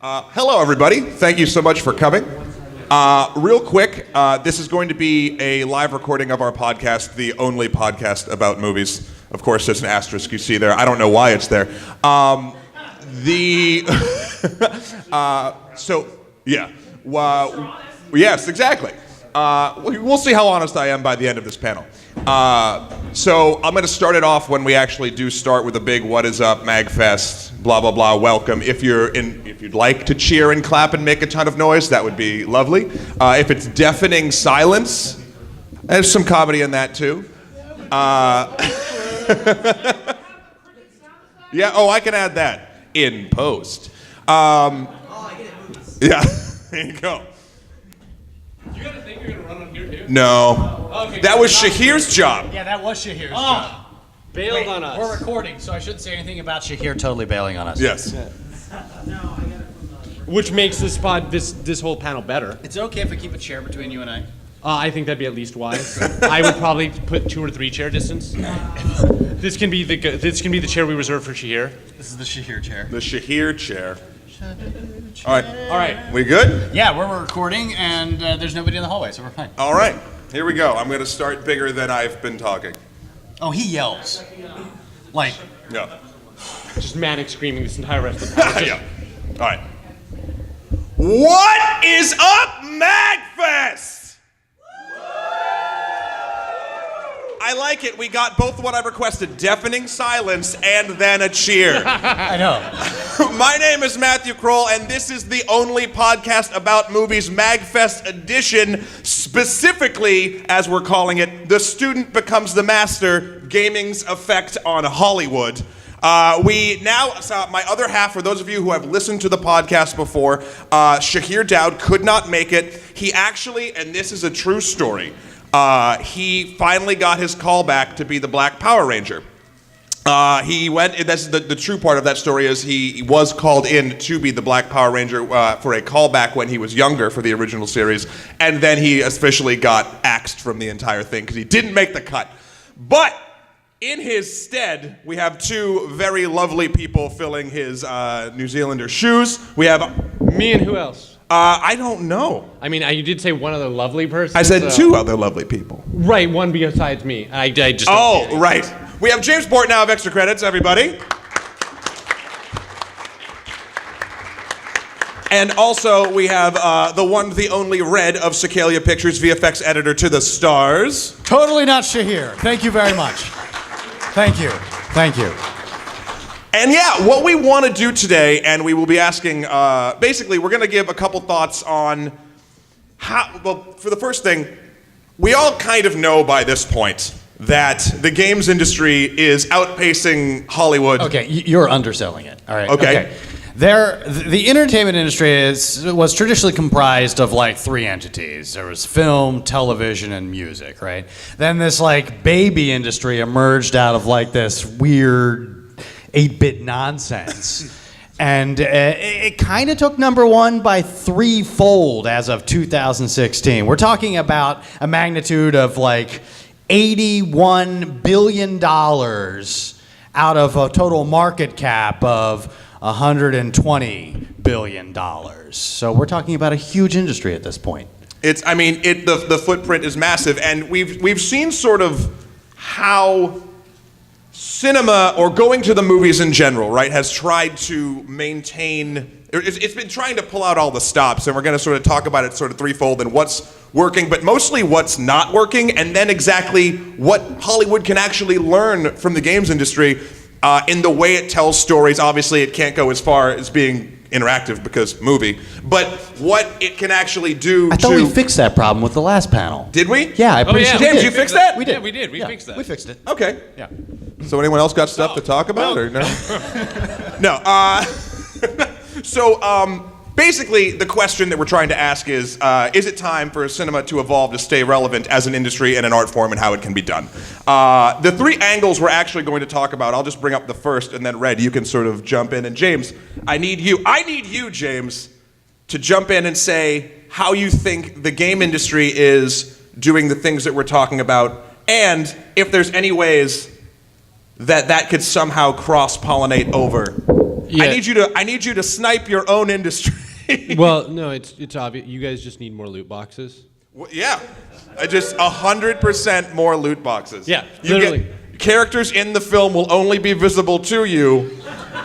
Hello, everybody. Thank you so much for coming. Real quick, this is going to be a live recording of our podcast, the only podcast about movies. Of course, there's an asterisk you see there. I don't know why it's there. Yes, exactly. We'll see how honest I am by the end of this panel. So I'm going to start it off when we actually do start with a big "What is up, MAGFest?" Blah blah blah. Welcome. If you'd like to cheer and clap and make a ton of noise, that would be lovely. If it's deafening silence, there's some comedy in that too. Yeah. Oh, I can add that in post. Yeah. There you go. You gotta think you're gonna run on here too? No. Okay, that was Shahir's job. Yeah, that was Shahir's job. Bailed on us. We're recording, so I shouldn't say anything about Shahir totally bailing on us. Yes. Which makes this this whole panel better. It's okay if we keep a chair between you and I. I think that'd be at least wise. I would probably put 2 or 3 chair distance. This can be the chair we reserve for Shahir. This is the Shahir chair. The Shahir chair. All right. We good? Yeah, we're recording, and there's nobody in the hallway, so we're fine. All right. Here we go. I'm going to start bigger than I've been talking. Oh, he yells. Like. Yeah. Just manic screaming this entire rest of the time. Yeah. All right. What is up, MAGFest? I like it. We got both what I requested, deafening silence and then a cheer. I know. My name is Matthew Kroll, and this is the only podcast about movies, MAGFest edition, specifically, as we're calling it, The Student Becomes the Master, Gaming's Effect on Hollywood. My other half, for those of you who have listened to the podcast before, Shahir Daud could not make it. He actually, and this is a true story, he finally got his call back to be the Black Power Ranger. He went, that's the true part of that story is he was called in to be the Black Power Ranger for a callback when he was younger for the original series, and then he officially got axed from the entire thing because he didn't make the cut. But in his stead, we have 2 very lovely people filling his New Zealander shoes. We have... Me and who else? I don't know. I mean, you did say one other lovely person. I said 2 other lovely people. Right, one besides me. I just. Oh, right. We have James Port now of Extra Credits, everybody. And also we have the one, the only Red of Cicalia Pictures, VFX editor to the stars. Totally not Shahir. Thank you very much. Thank you. Thank you. And yeah, what we want to do today, and we will be asking, basically, we're going to give a couple thoughts on how, well, for the first thing, we all kind of know by this point that the games industry is outpacing Hollywood. Okay, you're underselling it. All right. Okay. The entertainment industry was traditionally comprised of like 3 entities. There was film, television, and music, right? Then this like baby industry emerged out of like this weird 8-bit nonsense. And it kind of took number 1 by 3-fold as of 2016. We're talking about a magnitude of like $81 billion out of a total market cap of $120 billion. So we're talking about a huge industry at this point. The footprint is massive, and we've seen sort of how cinema, or going to the movies in general, right, has tried to maintain, it's been trying to pull out all the stops, and we're going to sort of talk about it sort of threefold and what's working, but mostly what's not working, and then exactly what Hollywood can actually learn from the games industry in the way it tells stories. Obviously, it can't go as far as being interactive because movie, but what it can actually do. I thought we fixed that problem with the last panel. Did we? Yeah, I'm pretty sure. James, you fixed that? We did. Yeah, we did. We fixed that. We fixed it. Okay. Yeah. So anyone else got stuff to talk about, or no? No. Basically, the question that we're trying to ask is it time for cinema to evolve to stay relevant as an industry and an art form, and how it can be done? The 3 angles we're actually going to talk about, I'll just bring up the first, and then Red, you can sort of jump in. And James, I need you, James, to jump in and say how you think the game industry is doing the things that we're talking about, and if there's any ways that could somehow cross-pollinate over Yeah. I need you to snipe your own industry. Well, no, it's obvious. You guys just need more loot boxes. Well, yeah, I just 100% more loot boxes. Yeah, you literally. Characters in the film will only be visible to you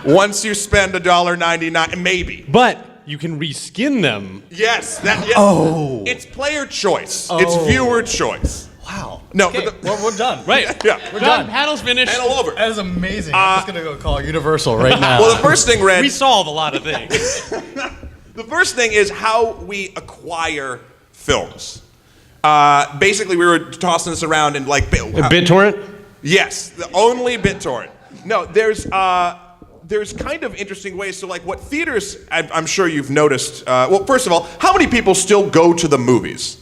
once you spend $1.99, maybe. But you can reskin them. Yes. Yes. Oh. It's player choice. It's viewer choice. Wow. No, Okay, but we're done. Right. Yeah. We're Done. done. Panel's finished. Panel over. That is amazing. I'm just gonna go call Universal right now. Well, the first thing, Red. We solve a lot of things. The first thing is how we acquire films. Basically, we were tossing this around and like BitTorrent? Yes, the only BitTorrent. No, there's kind of interesting ways. So, like, what theaters? I'm sure you've noticed. Well, first of all, how many people still go to the movies?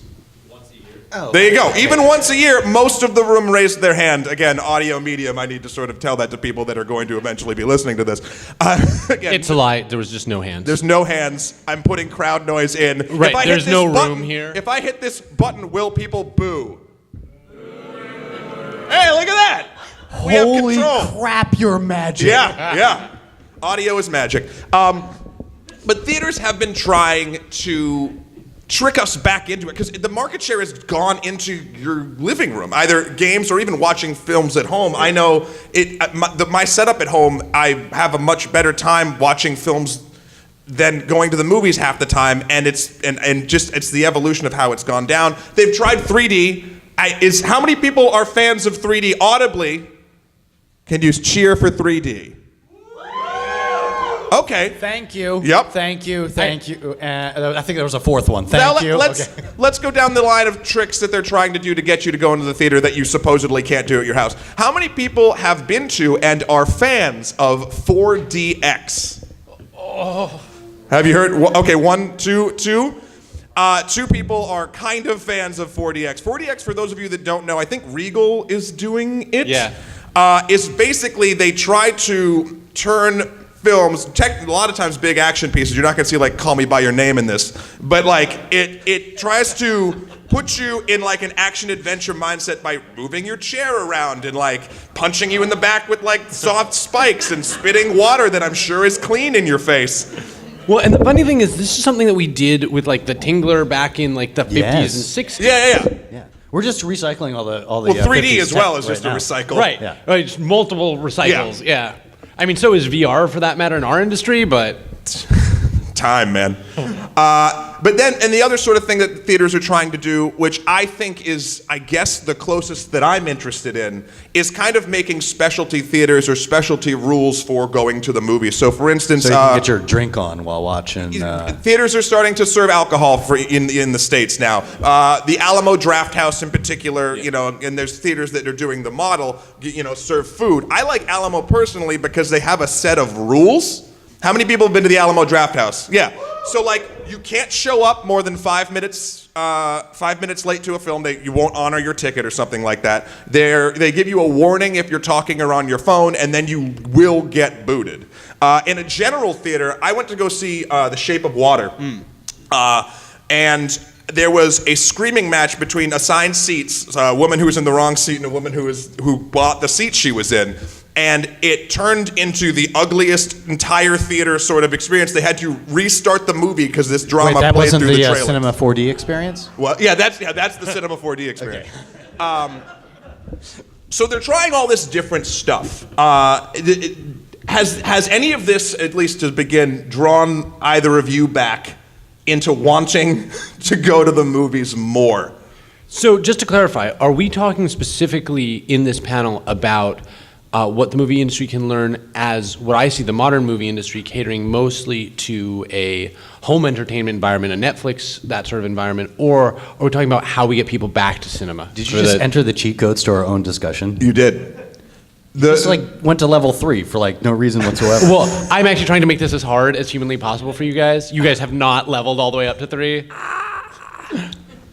Oh, There you go. Even once a year, most of the room raised their hand. Again, audio medium. I need to sort of tell that to people that are going to eventually be listening to this. Again, It's a lie. There was just no hands. there's no hands. I'm putting crowd noise in. Right, If I hit there's this no button- room here. If I hit this button, will people boo? Hey, look at that. We have Holy control. crap, you're magic. Yeah. Audio is magic. But theaters have been trying to trick us back into it because the market share has gone into your living room, either games or even watching films at home. I know my setup at home, I have a much better time watching films than going to the movies half the time, and it's the evolution of how it's gone down. They've tried 3D. How many people are fans of 3D audibly? Can you cheer for 3D? Okay. Thank you. Yep. Thank you. I think there was a fourth one. Thank you. Let's go down the line of tricks that they're trying to do to get you to go into the theater that you supposedly can't do at your house. How many people have been to and are fans of 4DX? Oh. Have you heard? Okay, one, two. Two people are kind of fans of 4DX. 4DX, for those of you that don't know, I think Regal is doing it. Yeah. Is basically they try to turn films, a lot of times big action pieces. You're not going to see like Call Me by Your Name in this, but like it tries to put you in like an action adventure mindset by moving your chair around and like punching you in the back with like soft spikes and spitting water that I'm sure is clean in your face. Well, and the funny thing is, this is something that we did with like the Tingler back in like the 50s Yes. and 60s. Yeah. We're just recycling all the. Well, 3D 50s as well tech is just right a now. recycle. Right. Yeah. Right. Just multiple recycles. Yeah. I mean, so is VR for that matter in our industry, but Time, man. But then, and the other sort of thing that theaters are trying to do, which I think is, I guess, the closest that I'm interested in, is kind of making specialty theaters or specialty rules for going to the movies. So, for instance, So you can get your drink on while watching. theaters are starting to serve alcohol in the States now. The Alamo Drafthouse in particular, and there's theaters that are doing the model, serve food. I like Alamo personally because they have a set of rules. How many people have been to the Alamo Drafthouse? Yeah. So like, you can't show up more than 5 minutes late to a film. You won't honor your ticket or something like that. They give you a warning if you're talking or on your phone, and then you will get booted. In a general theater, I went to go see The Shape of Water, and there was a screaming match between assigned seats, a woman who was in the wrong seat and a woman who bought the seat she was in. And it turned into the ugliest entire theater sort of experience. They had to restart the movie because this drama Wait, that played wasn't through the the trailer. Cinema 4D experience? Well, yeah, that's the Cinema 4D experience. So they're trying all this different stuff. Has any of this, at least to begin, drawn either of you back into wanting to go to the movies more? So just to clarify, are we talking specifically in this panel about what the movie industry can learn as what I see the modern movie industry catering mostly to a home entertainment environment, a Netflix, that sort of environment, or are we talking about how we get people back to cinema? Did you just enter the cheat codes to our own discussion? You did. This went to level 3 for no reason whatsoever. Well, I'm actually trying to make this as hard as humanly possible for you guys. You guys have not leveled all the way up to 3.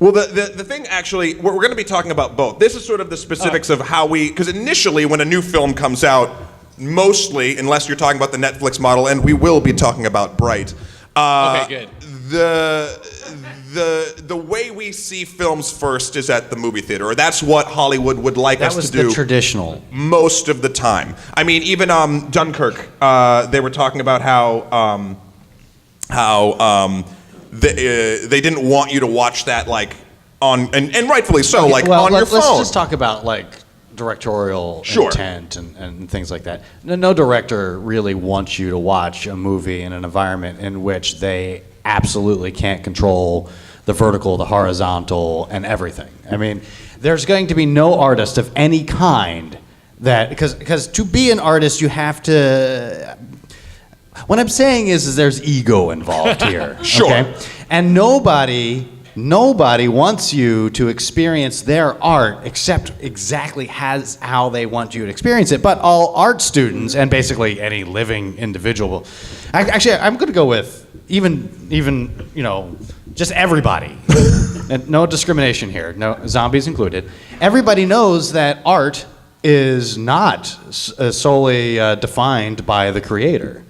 Well, the thing actually, we're going to be talking about both. This is sort of the specifics of how because initially when a new film comes out, mostly, unless you're talking about the Netflix model, and we will be talking about Bright, Okay, good. The way we see films first is at the movie theater, or that's what Hollywood would like us to do. That was the traditional. Most of the time. I mean, even Dunkirk, they were talking about how they didn't want you to watch that like on, and rightfully so, like on your phone. Let's just talk about like directorial intent and things like that. No director really wants you to watch a movie in an environment in which they absolutely can't control the vertical, the horizontal, and everything. I mean, there's going to be no artist of any kind that, because to be an artist, you have to. What I'm saying is there's ego involved here. Sure. Okay? And nobody wants you to experience their art except exactly how they want you to experience it. But all art students and basically any living individual, actually, I'm going to go with even just everybody, and no discrimination here, no zombies included. Everybody knows that art is not solely defined by the creator.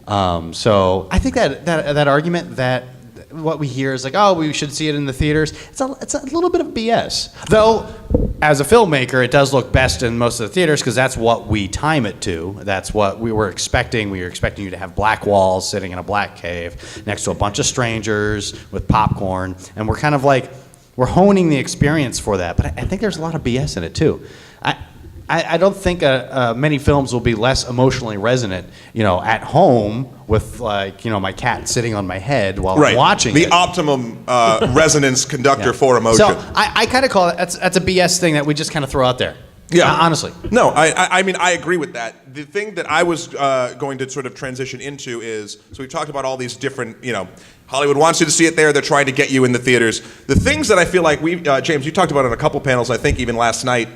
So I think that argument that what we hear is like, oh, we should see it in the theaters. It's a little bit of BS. Though, as a filmmaker, it does look best in most of the theaters because that's what we time it to. That's what we were expecting. We were expecting you to have black walls sitting in a black cave next to a bunch of strangers with popcorn. And we're kind of like, we're honing the experience for that. But I think there's a lot of BS in it, too. I don't think many films will be less emotionally resonant, at home with my cat sitting on my head while I'm watching the it. optimum resonance conductor for emotion. So I kind of call it that's a BS thing that we just kind of throw out there. Yeah, honestly. No, I mean I agree with that. The thing that I was going to sort of transition into is, so we've talked about all these different, Hollywood wants you to see it there. They're trying to get you in the theaters. The things that I feel like James, you talked about on a couple panels, I think even last night,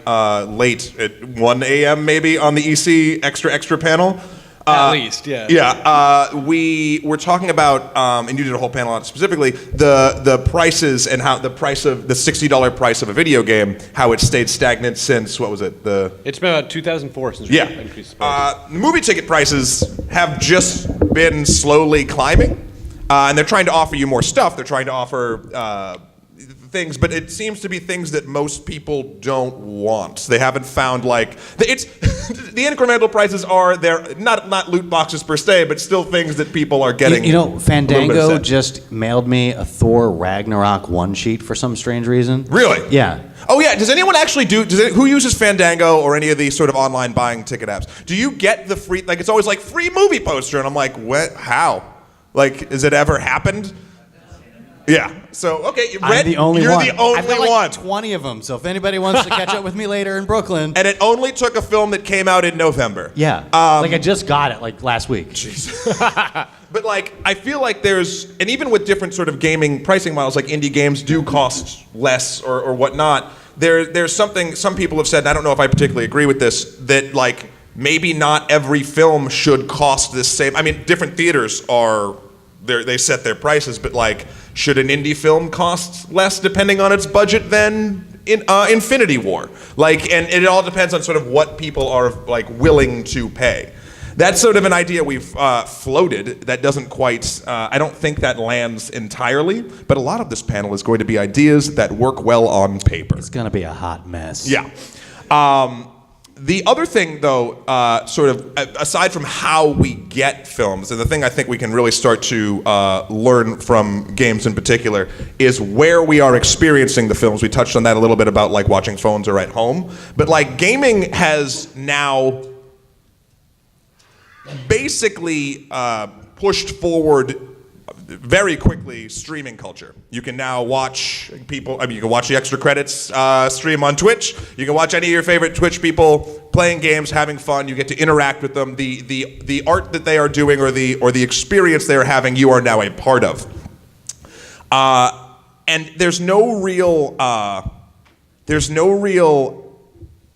late at 1 a.m. maybe on the EC extra panel. At least, yeah. Yeah, we were talking about, and you did a whole panel on it specifically, the prices and how the price of the $60 price of a video game, how it stayed stagnant since, what was it? It's been about 2004 since we increased the price. Movie ticket prices have just been slowly climbing, and they're trying to offer you more stuff. They're trying to offer things, but it seems to be things that most people don't want. They haven't found it's the incremental prices are they're not loot boxes per se, but still things that people are getting. Fandango just mailed me a Thor Ragnarok one sheet for some strange reason. Really? Yeah. Oh yeah. Does anyone actually who uses Fandango or any of these sort of online buying ticket apps? Do you get the free? It's always like free movie poster, and I'm like, what? How? Has it ever happened? Yeah. So okay, you're the only one. the only I've got one. 20 of them. So if anybody wants to catch up with me later in Brooklyn. And it only took a film that came out in November. Yeah. I just got it last week. But I feel like and even with different sort of gaming pricing models, like indie games do cost less or whatnot. There's something some people have said, and I don't know if I particularly agree with this, that maybe not every film should cost the same. I mean, different theaters they set their prices, but should an indie film cost less depending on its budget than Infinity War? And it all depends on sort of what people are willing to pay. That's sort of an idea we've floated that doesn't quite, I don't think that lands entirely, but a lot of this panel is going to be ideas that work well on paper. It's going to be a hot mess. Yeah. The other thing, though, sort of aside from how we get films, and the thing I think we can really start to learn from games in particular, is where we are experiencing the films. We touched on that a little bit about watching phones or at home, but gaming has now basically pushed forward very quickly streaming culture. You can now watch people, you can watch the extra credits stream on Twitch. You can watch any of your favorite Twitch people playing games, having fun. You get to interact with them. The art that they are doing or the experience they are having, you are now a part of. And there's no real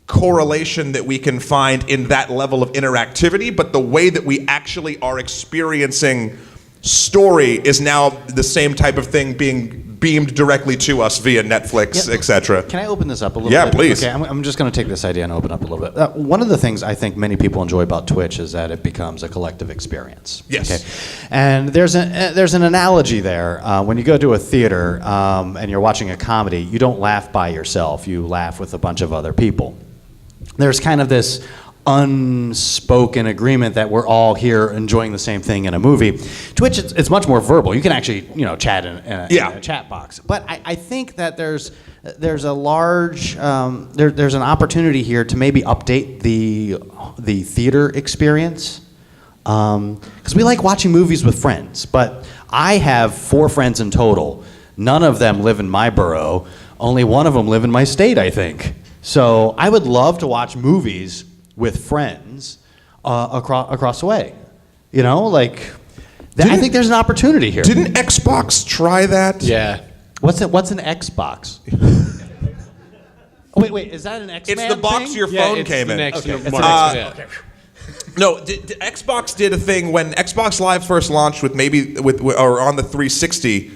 correlation that we can find in that level of interactivity, but the way that we actually are experiencing story is now the same type of thing being beamed directly to us via Netflix, etc. Can I open this up a little Yeah, bit? please. Okay, I'm just going to take this idea and open up a little bit. One of the things I think many people enjoy about Twitch is that it becomes a collective experience. Yes. Okay? And there's an analogy there. When you go to a theater and you're watching a comedy, you don't laugh by yourself. You laugh with a bunch of other people. There's kind of this unspoken agreement that we're all here enjoying the same thing in a movie. Twitch, it's much more verbal. You can actually, chat in a chat box. But I think that there's a large there's an opportunity here to maybe update the theater experience, because we like watching movies with friends. But I have 4 friends in total. None of them live in my borough. Only one of them live in my state, I think. So I would love to watch movies with friends across the way. I think there's an opportunity here. Didn't Xbox try that? Yeah. What's an Xbox? wait, is that an X-Man It's the box thing? your phone came in. No, Xbox did a thing when Xbox Live first launched with on the 360.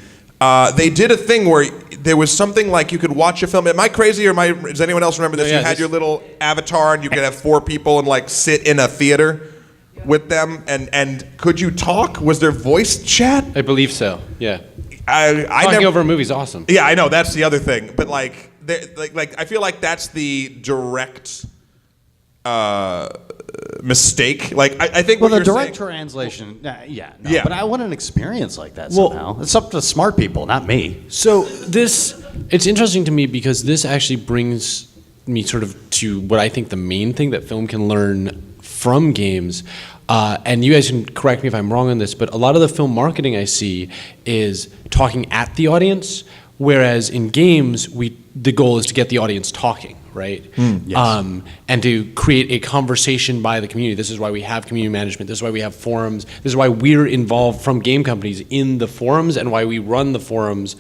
They did a thing where there was something like you could watch a film. Am I crazy or does anyone else remember this? You had your little avatar and you could have 4 people and sit in a theater with them. And could you talk? Was there voice chat? I believe so. Yeah. Talking over a movie is awesome. Yeah, I know. That's the other thing. But I feel like that's the direct mistake. I think. Well, what the you're direct saying, translation. Yeah. But I want an experience like that somehow. It's up to smart people, not me. So it's interesting to me because this actually brings me sort of to what I think the main thing that film can learn from games. And you guys can correct me if I'm wrong on this, but a lot of the film marketing I see is talking at the audience, whereas in games, the goal is to get the audience talking, right? Yes. And to create a conversation by the community. This is why we have community management. This is why we have forums. This is why we're involved from game companies in the forums and why we run the forums,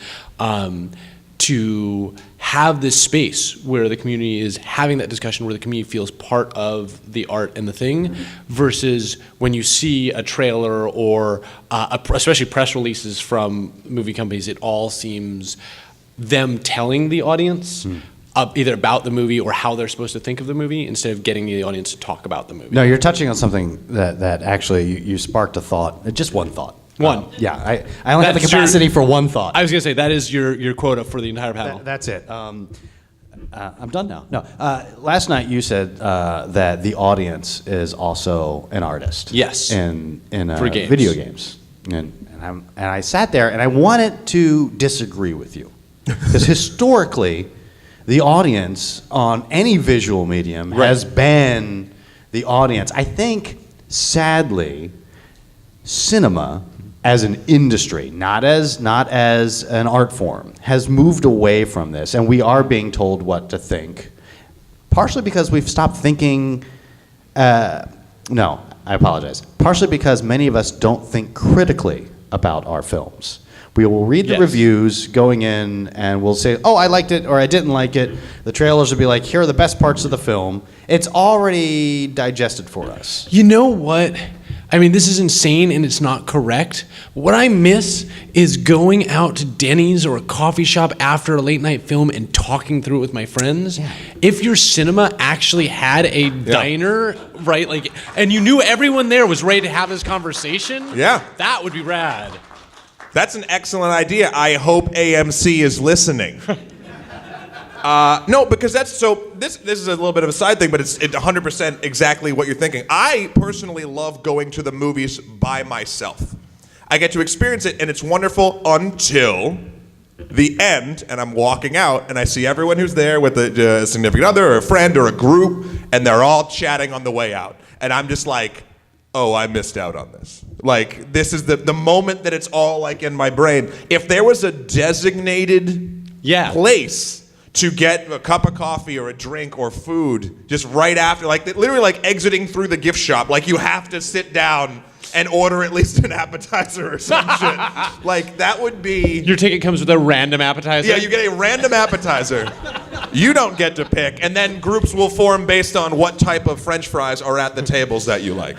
to have this space where the community is having that discussion, where the community feels part of the art and the thing, versus when you see a trailer or especially press releases from movie companies, it all seems them telling the audience either about the movie or how they're supposed to think of the movie instead of getting the audience to talk about the movie. No, you're touching on something that actually you sparked a thought, just one thought. One. I only have the capacity for one thought. I was going to say, that is your quota for the entire panel. That's it. I'm done now. No. Last night you said that the audience is also an artist. Yes. In For games. Video games. And I sat there and I wanted to disagree with you. Because historically, the audience on any visual medium has been the audience. I think, sadly, cinema as an industry, not as an art form, has moved away from this, and we are being told what to think, partially because we've stopped thinking. No, I apologize. Partially because many of us don't think critically about our films. We will read the reviews going in, and we'll say, "Oh, I liked it," or "I didn't like it." The trailers will be like, "Here are the best parts of the film." It's already digested for us. You know what? I mean, this is insane and it's not correct. What I miss is going out to Denny's or a coffee shop after a late night film and talking through it with my friends. Yeah. If your cinema actually had a diner, right, and you knew everyone there was ready to have this conversation, that would be rad. That's an excellent idea. I hope AMC is listening. No, because this is a little bit of a side thing, but it's 100% exactly what you're thinking. I personally love going to the movies by myself. I get to experience it, and it's wonderful until the end, and I'm walking out, and I see everyone who's there with a significant other or a friend or a group, and they're all chatting on the way out. And I'm just like, oh, I missed out on this. This is the moment that it's all in my brain. If there was a designated place to get a cup of coffee or a drink or food just right after, literally exiting through the gift shop, you have to sit down and order at least an appetizer or some shit. That would be... Your ticket comes with a random appetizer? Yeah, you get a random appetizer. You don't get to pick. And then groups will form based on what type of French fries are at the tables that you like.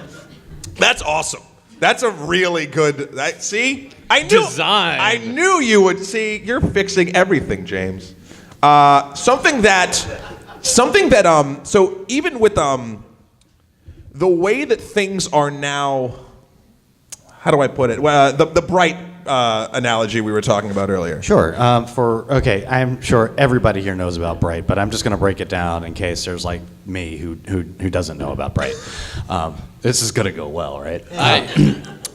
That's awesome. That's a really good. See, Design. I knew you would see. You're fixing everything, James. Something that. So even with the way that things are now. How do I put it? Well, the bright analogy we were talking about earlier. Sure. I'm sure everybody here knows about Bright, but I'm just going to break it down in case there's like me who doesn't know about Bright. This is going to go well, right?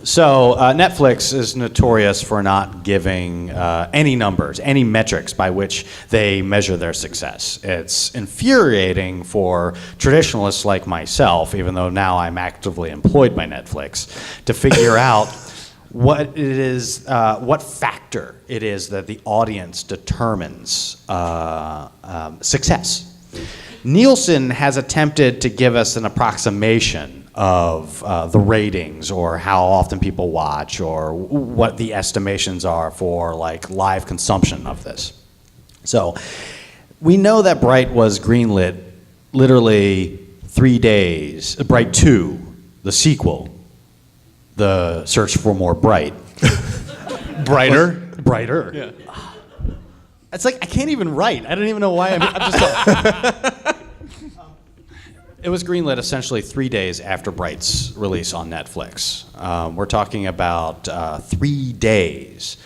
So Netflix is notorious for not giving any numbers, any metrics by which they measure their success. It's infuriating for traditionalists like myself, even though now I'm actively employed by Netflix, to figure out what it is, what factor it is that the audience determines success. Nielsen has attempted to give us an approximation of the ratings or how often people watch or what the estimations are for like live consumption of this. So we know that Bright was greenlit literally 3 days, Bright 2, the sequel, the search for more Bright. Brighter. Yeah. It's like I can't even write. I don't even know why I'm just It was greenlit essentially 3 days after Bright's release on Netflix. We're talking about 3 days.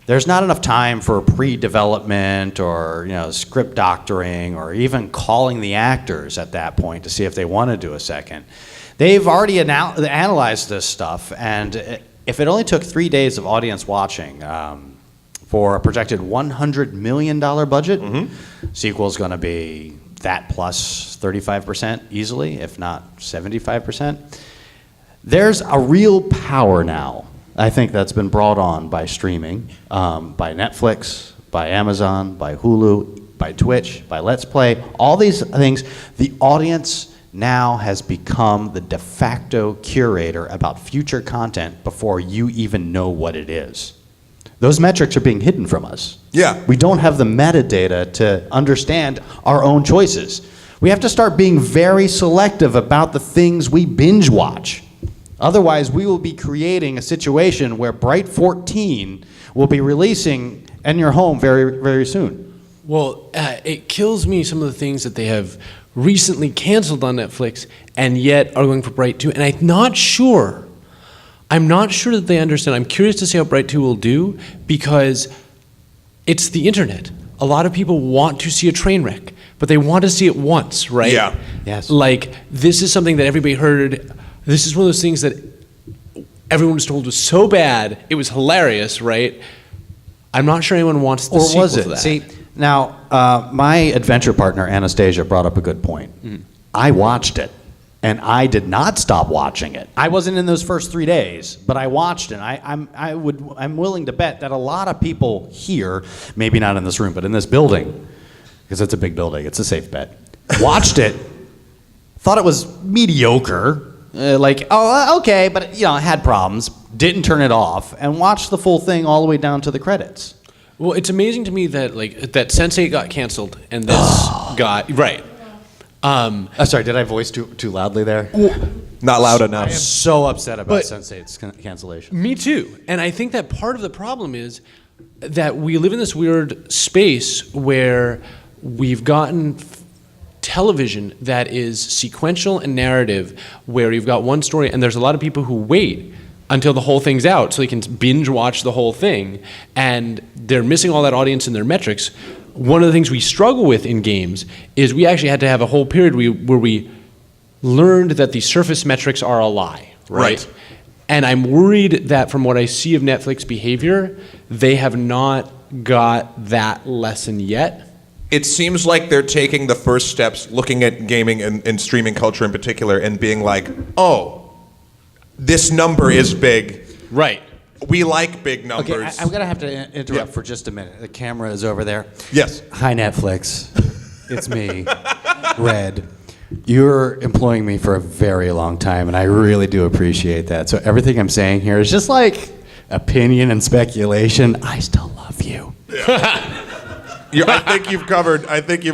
There's not enough time for pre-development or script doctoring or even calling the actors at that point to see if they want to do a second. They've already analyzed this stuff, and if it only took 3 days of audience watching for a projected $100 million budget, sequel is going to be that plus 35% easily, if not 75%. There's a real power now, I think, that's been brought on by streaming, by Netflix, by Amazon, by Hulu, by Twitch, by Let's Play, all these things. The audience now has become the de facto curator about future content before you even know what it is. Those metrics are being hidden from us. Yeah. We don't have the metadata to understand our own choices. We have to start being very selective about the things we binge watch. Otherwise, we will be creating a situation where Bright 14 will be releasing in your home very, very soon. Well, it kills me some of the things that they have recently canceled on Netflix and yet are going for Bright 2. And I'm not sure that they understand. I'm curious to see how Bright 2 will do because it's the internet. A lot of people want to see a train wreck, but they want to see it once, right? Yeah. Yes. Like, this is something that everybody heard. This is one of those things that everyone was told was so bad, it was hilarious, right? I'm not sure anyone wants the sequel to that. See, now, my adventure partner, Anastasia, brought up a good point. I watched it, and I did not stop watching it. I wasn't in those first 3 days, but I watched it. I'm willing to bet that a lot of people here, maybe not in this room, but in this building, because it's a big building, it's a safe bet, watched it, thought it was mediocre, okay, but it had problems, didn't turn it off, and watched the full thing all the way down to the credits. Well, it's amazing to me that that Sense8 got canceled and this got right. Sorry, did I voice too loudly there? Not loud enough. I am so upset about Sense8's cancellation. Me too. And I think that part of the problem is that we live in this weird space where we've gotten television that is sequential and narrative, where you've got one story and there's a lot of people who wait until the whole thing's out so they can binge watch the whole thing, and they're missing all that audience in their metrics. One of the things we struggle with in games is we actually had to have a whole period where we learned that the surface metrics are a lie, right? And I'm worried that from what I see of Netflix behavior, they have not got that lesson yet. It seems like they're taking the first steps, looking at gaming and streaming culture in particular, and being like, oh, this number is big. Right. We like big numbers. Okay, I'm going to have to interrupt for just a minute. The camera is over there. Yes. Hi, Netflix. It's me, Red. You're employing me for a very long time, and I really do appreciate that. So everything I'm saying here is just like opinion and speculation. I still love you. I think you've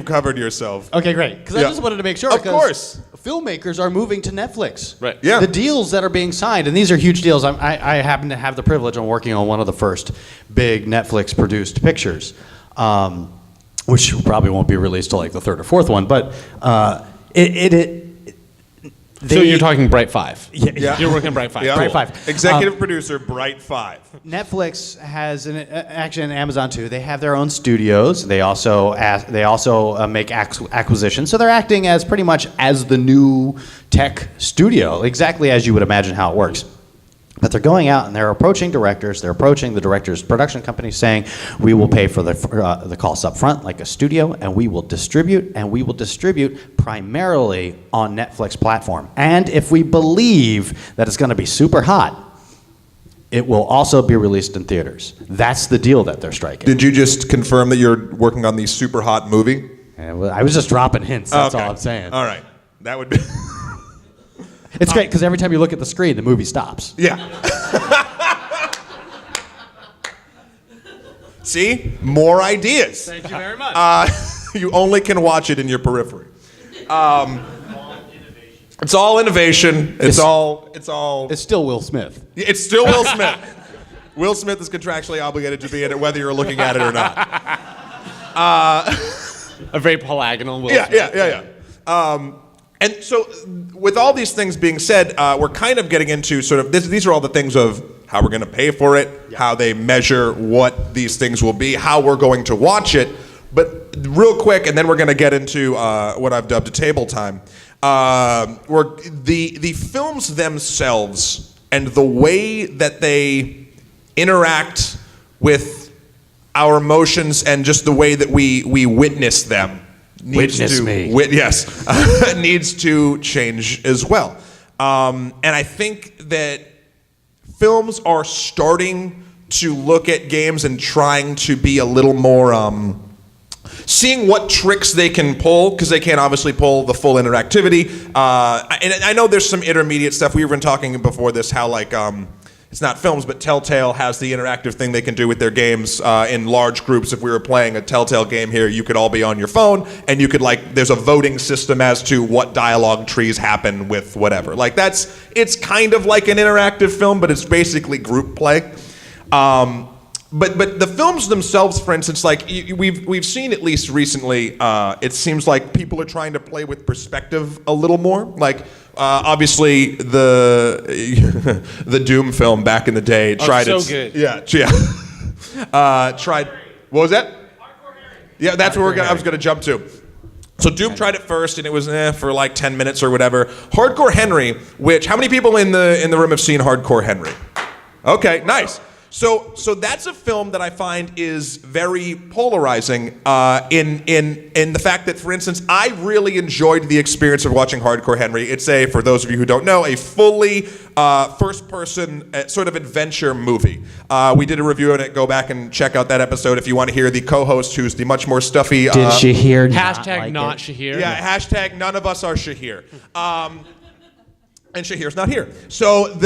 covered yourself. Okay, great. Because I just wanted to make sure. Of course. filmmakers are moving to Netflix. Right. Yeah. The deals that are being signed, and these are huge deals. I happen to have the privilege of working on one of the first big Netflix-produced pictures, which probably won't be released till like the third or fourth one. But So you're talking Bright 5. Yeah. You're working on Bright 5. Yeah. Bright 5. Executive producer, Bright 5. Netflix has, actually, and Amazon too. They have their own studios. They also make acquisitions, so they're acting as pretty much as the new tech studio, exactly as you would imagine how it works. But they're going out and they're approaching directors. They're approaching the director's production company, saying, "We will pay for the costs up front, like a studio, and we will distribute primarily on Netflix platform. And if we believe that it's going to be super hot, it will also be released in theaters." That's the deal that they're striking. Did you just confirm that you're working on the super hot movie? I was just dropping hints. That's Okay. all I'm saying. All right. That would be... It's great because every time you look at the screen, the movie stops. Yeah. See? More ideas. Thank you very much. You only can watch it in your periphery. It's all innovation. It's all. It's still Will Smith. It's still Will Smith. Will Smith is contractually obligated to be in it, whether you're looking at it or not. A very polygonal Will Yeah, Smith. yeah. And so, with all these things being said, we're kind of getting into sort of these are all the things of how we're going to pay for it, how they measure what these things will be, how we're going to watch it. But real quick, and then we're going to get into what I've dubbed a table time. Where the films themselves and the way that they interact with our emotions and just the way that we witness them needs to change as well. And I think that films are starting to look at games and trying to be a little more seeing what tricks they can pull, because they can't obviously pull the full interactivity. And I know there's some intermediate stuff. We were talking before this how like it's not films, but Telltale has the interactive thing they can do with their games in large groups. If we were playing a Telltale game here, you could all be on your phone, and you could there's a voting system as to what dialogue trees happen with whatever. Like it's kind of like an interactive film, but it's basically group play. But the films themselves, for instance, like we've seen at least recently, it seems like people are trying to play with perspective a little more. Like obviously the Doom film back in the day tried so good. Yeah. Tried. What was that? Yeah, that's what I was gonna jump to. So Doom tried it first, and it was for like 10 minutes or whatever. Hardcore Henry, which how many people in the room have seen Hardcore Henry? Okay, nice. So that's a film that I find is very polarizing in the fact that, for instance, I really enjoyed the experience of watching Hardcore Henry. It's for those of you who don't know, a fully first-person sort of adventure movie. We did a review on it. Go back and check out that episode if you want to hear the co-host, who's the much more stuffy. Did Shahir Hashtag not Shahir. Yeah, hashtag none of us are Shahir. And Shahir's not here. So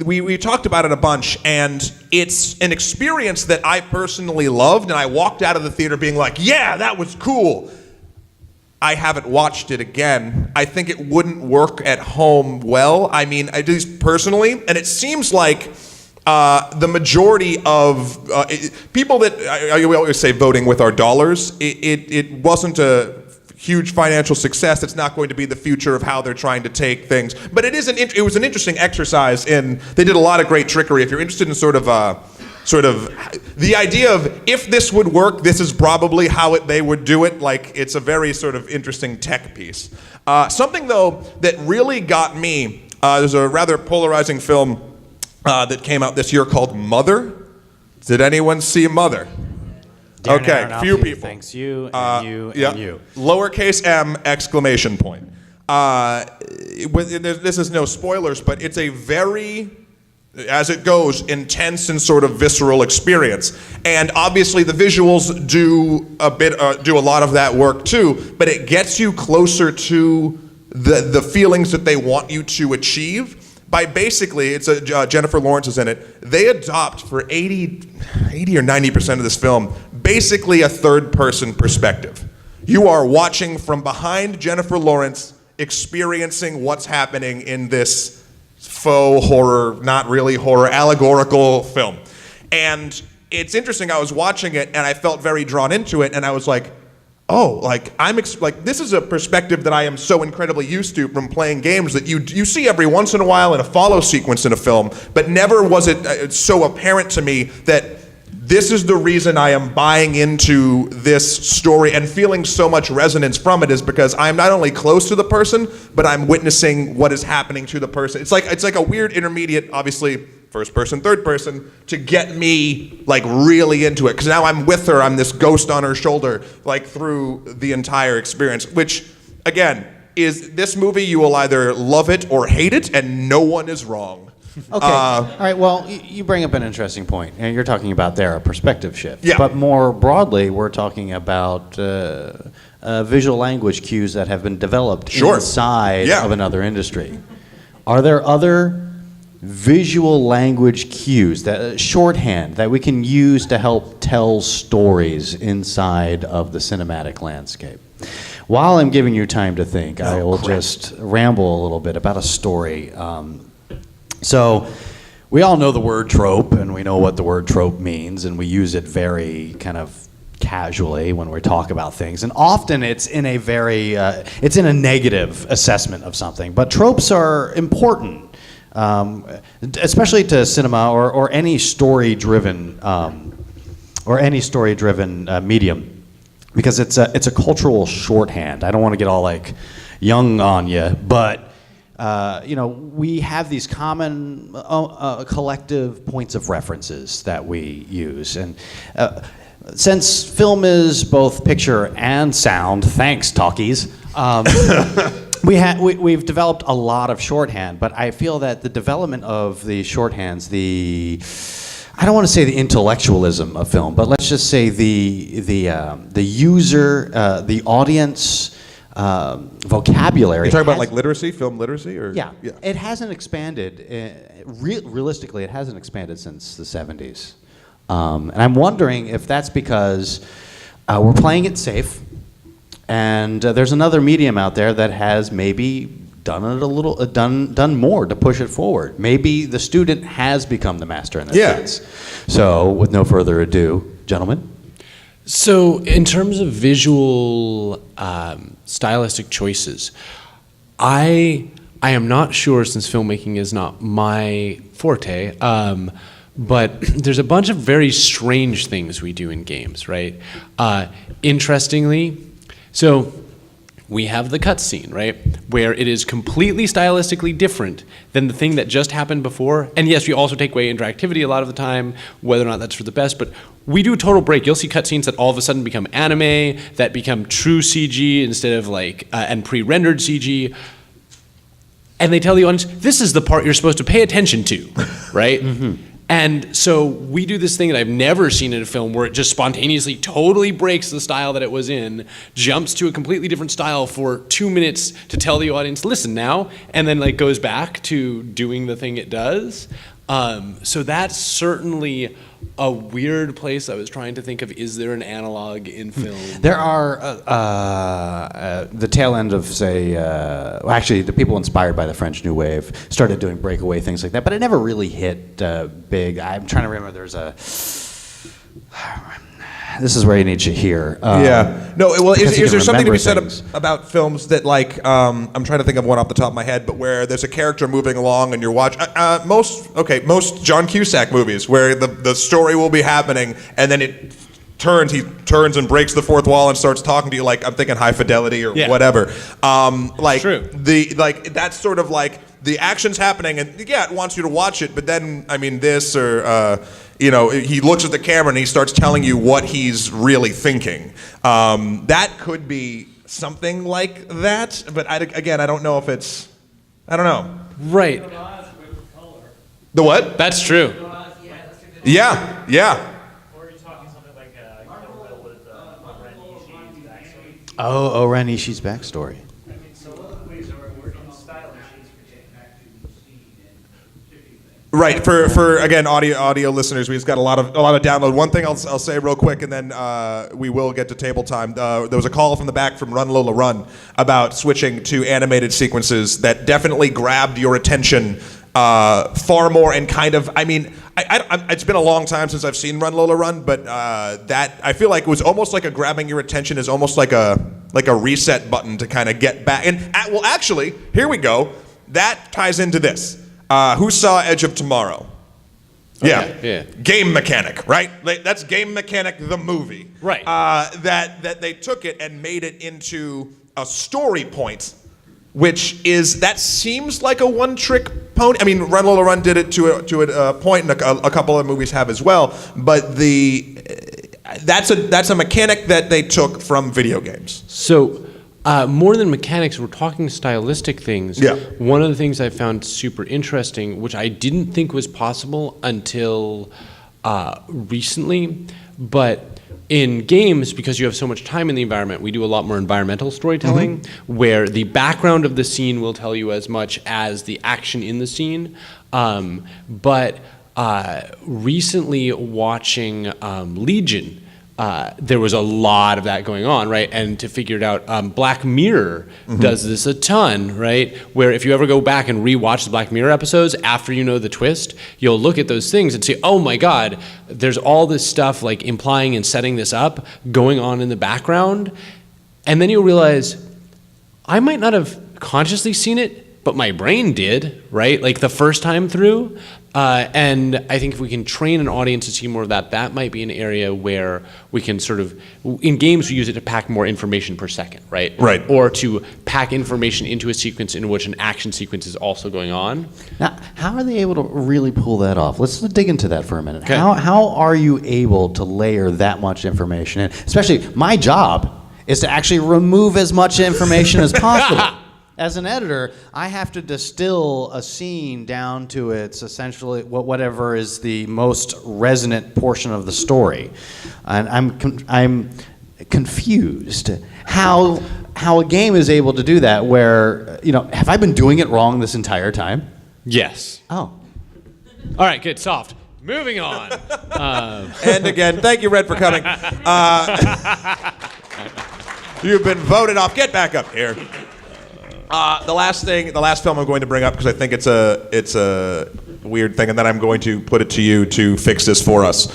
we talked about it a bunch, and it's an experience that I personally loved, and I walked out of the theater being like, yeah, that was cool. I haven't watched it again. I think it wouldn't work at home well. I mean, at least personally, and it seems like the majority of people that, we always say voting with our dollars, it wasn't a huge financial success. It's not going to be the future of how they're trying to take things. But it was an interesting exercise in, they did a lot of great trickery. If you're interested in sort of the idea of if this would work, this is probably how they would do it. Like it's a very sort of interesting tech piece. Something though that really got me, there's a rather polarizing film that came out this year called Mother. Did anyone see Mother? Okay, few people. Thanks, you and you and you. Lowercase m, exclamation point. This is no spoilers, but it's a very, as it goes, intense and sort of visceral experience. And obviously the visuals do a lot of that work too, but it gets you closer to the feelings that they want you to achieve. By basically, it's Jennifer Lawrence is in it. They adopt for 80 or 90% of this film, basically a third-person perspective. You are watching from behind Jennifer Lawrence experiencing what's happening in this faux horror, not really horror, allegorical film. And it's interesting, I was watching it and I felt very drawn into it, and I was like, oh, like this is a perspective that I am so incredibly used to from playing games that you see every once in a while in a follow sequence in a film, but never was it so apparent to me that this is the reason I am buying into this story and feeling so much resonance from it, is because I'm not only close to the person, but I'm witnessing what is happening to the person. It's like a weird intermediate, obviously, first person, third person, to get me like really into it. Because now I'm with her, I'm this ghost on her shoulder, like through the entire experience, which again, is this movie, you will either love it or hate it, and no one is wrong. Okay. All right. Well, you bring up an interesting point, and you're talking about there a perspective shift. Yeah. But more broadly, we're talking about visual language cues that have been developed inside of another industry. Are there other visual language cues, that shorthand that we can use to help tell stories inside of the cinematic landscape? While I'm giving you time to think, I will just ramble a little bit about a story. So we all know the word trope, and we know what the word trope means, and we use it very kind of casually when we talk about things. And often it's in a very, it's in a negative assessment of something. But tropes are important, especially to cinema or any story-driven medium, because it's a cultural shorthand. I don't want to get all like young on you, but we have these common collective points of references that we use. And since film is both picture and sound, thanks talkies, we've developed a lot of shorthand. But I feel that the development of the shorthands, I don't want to say the intellectualism of film, but let's just say the user, the audience, vocabulary. You're talking about like literacy, film literacy, or yeah. It hasn't expanded. Realistically, it hasn't expanded since the 70s, and I'm wondering if that's because we're playing it safe, and there's another medium out there that has maybe done it a little, done more to push it forward. Maybe the student has become the master in this sense. So, with no further ado, gentlemen. So, in terms of visual stylistic choices, I am not sure, since filmmaking is not my forte, but there's a bunch of very strange things we do in games, right? Interestingly, so we have the cutscene, right, where it is completely stylistically different than the thing that just happened before. And yes, we also take away interactivity a lot of the time, whether or not that's for the best, but we do a total break. You'll see cutscenes that all of a sudden become anime, that become true CG instead of and pre-rendered CG. And they tell the audience, this is the part you're supposed to pay attention to, right? Mm-hmm. And so we do this thing that I've never seen in a film, where it just spontaneously totally breaks the style that it was in, jumps to a completely different style for 2 minutes to tell the audience, listen now, and then goes back to doing the thing it does. So that's certainly a weird place. I was trying to think of, is there an analog in film? There are the tail end of, say, actually the people inspired by the French New Wave started doing breakaway things like that, but it never really hit big. I'm trying to remember, there's a... This is where you need Shahir. Is there something to be said about films that I'm trying to think of one off the top of my head, but where there's a character moving along and you're watching most John Cusack movies where the story will be happening and then he turns and breaks the fourth wall and starts talking to you, like I'm thinking High Fidelity or whatever. True. That's sort of like the action's happening and it wants you to watch it, but then this or he looks at the camera and he starts telling you what he's really thinking. That could be something like that, but I don't know if it's, I don't know. Right. The what? That's true. Yeah. Or are you talking something like with Ren Ishii's backstory? Oh, Ren Ishii's backstory. I mean, so one of the ways we're in style and she's Right, for again audio listeners, we've got a lot of download. One thing I'll say real quick, and then we will get to table time. There was a call from the back from Run Lola Run about switching to animated sequences that definitely grabbed your attention far more, and kind of, I mean, it's been a long time since I've seen Run Lola Run, but that I feel like it was almost like a grabbing your attention is almost like a reset button to kind of get back. And well, actually, here we go. That ties into this. Who saw Edge of Tomorrow? Yeah. Game Mechanic, right? That's Game Mechanic, the movie. Right. That they took it and made it into a story point, that seems like a one-trick pony. I mean, Run Lola Run did it to a point, and a couple of movies have as well. But that's a mechanic that they took from video games. So. More than mechanics, we're talking stylistic things. Yeah. One of the things I found super interesting, which I didn't think was possible until recently, but in games, because you have so much time in the environment, we do a lot more environmental storytelling, where the background of the scene will tell you as much as the action in the scene. But recently watching Legion, there was a lot of that going on, right? And to figure it out, Black Mirror does this a ton, right? Where if you ever go back and rewatch the Black Mirror episodes after you know the twist, you'll look at those things and say, oh my God, there's all this stuff like implying and setting this up going on in the background. And then you'll realize, I might not have consciously seen it, but my brain did, right? Like the first time through. And I think if we can train an audience to see more of that, that might be an area where we can sort of, in games we use it to pack more information per second, right? Right. Or to pack information into a sequence in which an action sequence is also going on. Now, how are they able to really pull that off? Let's dig into that for a minute. Okay. How are you able to layer that much information in? Especially, my job is to actually remove as much information as possible. As an editor, I have to distill a scene down to its essentially whatever is the most resonant portion of the story, and I'm confused how a game is able to do that. Where have I been doing it wrong this entire time? Yes. Oh, All right, good, soft. Moving on. And again, thank you, Red, for coming. You've been voted off. Get back up here. The last film I'm going to bring up, because I think it's a weird thing, and then I'm going to put it to you to fix this for us.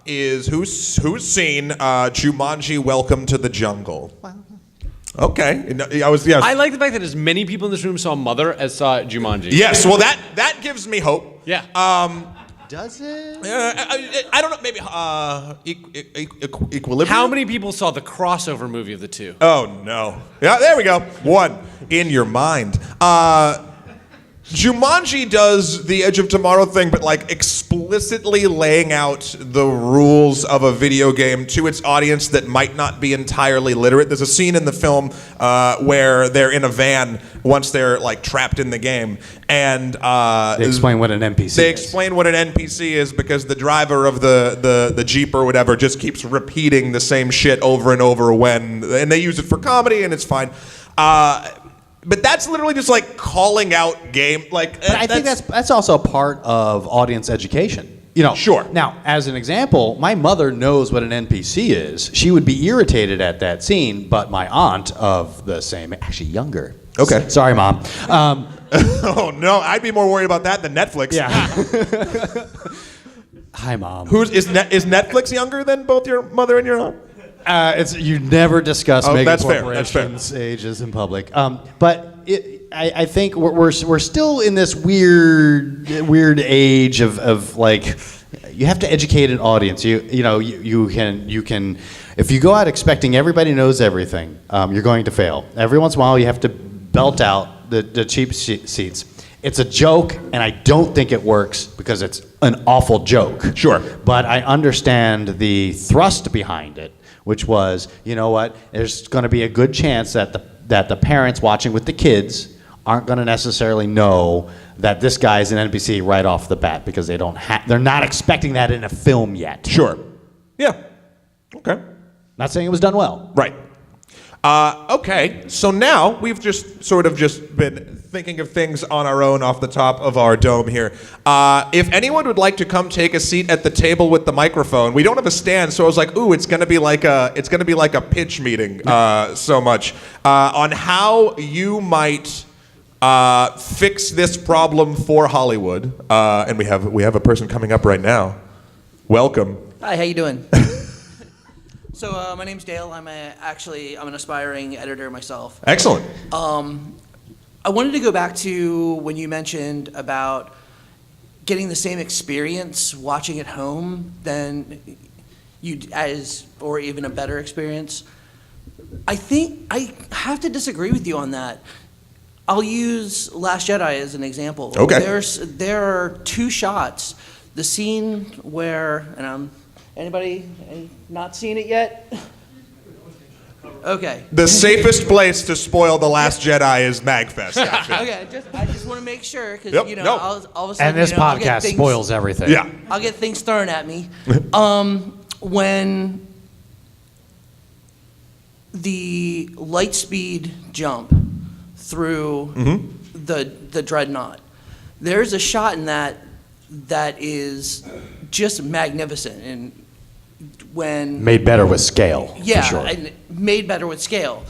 Is who's seen Jumanji: Welcome to the Jungle? Okay, I like the fact that as many people in this room saw Mother as saw Jumanji. Yes, well that gives me hope. Yeah. does it? I don't know. Maybe Equilibrium. How many people saw the crossover movie of the two? Oh no! Yeah, there we go. One in your mind. Jumanji does the Edge of Tomorrow thing, but like explicitly laying out the rules of a video game to its audience that might not be entirely literate. There's a scene in the film where they're in a van once they're like trapped in the game, and They explain what an NPC They is. explain what an NPC is because the driver of the Jeep or whatever just keeps repeating the same shit over and over and they use it for comedy and it's fine. But that's literally just like calling out game. Like, But I think that's also a part of audience education. You know, Sure. Now, as an example, my mother knows what an NPC is. She would be irritated at that scene, but my aunt of the same, actually younger. Okay. Sorry, Mom. Oh no, I'd be more worried about that than Netflix. Yeah. Hi, Mom. Is Netflix younger than both your mother and your aunt? It's you never discuss mega that's fair, that's fair. corporations' ages in public. But I think we're still in this weird age of like you have to educate an audience. You can if you go out expecting everybody knows everything, you're going to fail. Every once in a while, you have to belt out the cheap seats. It's a joke, and I don't think it works because it's an awful joke. Sure. But I understand the thrust behind it, which was, you know what, there's going to be a good chance that the parents watching with the kids aren't going to necessarily know that this guy's an NPC right off the bat because they're not expecting that in a film yet. Sure. Yeah. Okay. Not saying it was done well. Right. Okay. So now we've just been thinking of things on our own off the top of our dome here. If anyone would like to come take a seat at the table with the microphone, we don't have a stand, so I was like, ooh, it's gonna be like a pitch meeting so much on how you might fix this problem for Hollywood. And we have a person coming up right now. Welcome. Hi, how you doing? So my name's Dale. I'm an aspiring editor myself. Excellent. I wanted to go back to when you mentioned about getting the same experience watching at home than or even a better experience. I think I have to disagree with you on that. I'll use Last Jedi as an example. Okay. There are two shots. The scene where, anybody not seen it yet? Okay. The safest place to spoil The Last Jedi is MAGFest. Gotcha. Okay, I just want to make sure because Yep, all of a sudden And this I'll get podcast things- spoils everything. Yeah. I'll get things thrown at me. When the light speed jump through the dreadnought, there's a shot in that is just magnificent, and when Made better with scale, yeah, for sure. and made better with scale.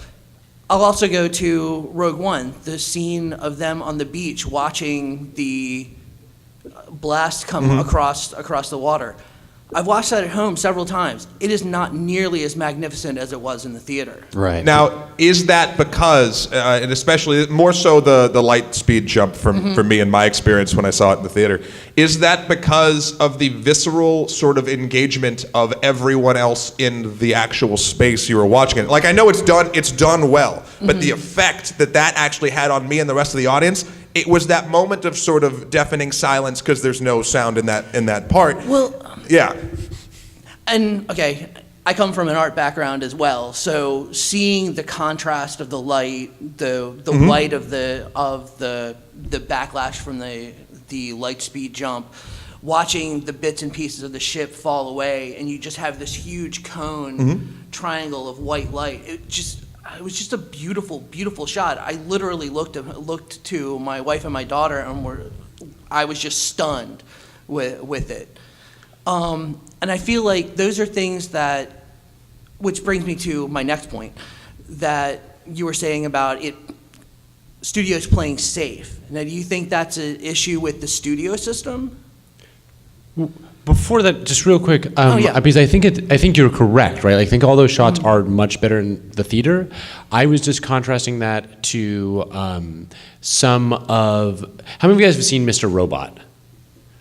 I'll also go to Rogue One, the scene of them on the beach watching the blast come across the water. I've watched that at home several times. It is not nearly as magnificent as it was in the theater. Right. Now, is that because, and especially more so the light speed jump for me in my experience when I saw it in the theater, is that because of the visceral sort of engagement of everyone else in the actual space you were watching it? Like, I know it's done well, but the effect that actually had on me and the rest of the audience, it was that moment of sort of deafening silence because there's no sound in that part. Well, yeah. and okay, I come from an art background as well, so seeing the contrast of the light, the light of the backlash from the light speed jump, watching the bits and pieces of the ship fall away, and you just have this huge cone triangle of white light. It was just a beautiful, beautiful shot. I literally looked to my wife and my daughter, and I was just stunned with it. And I feel like those are things which brings me to my next point, that you were saying about studios playing safe. Now, do you think that's an issue with the studio system? Before that, just real quick, yeah. because I think you're correct, right? I think all those shots are much better in the theater. I was just contrasting that to some of. How many of you guys have seen Mr. Robot?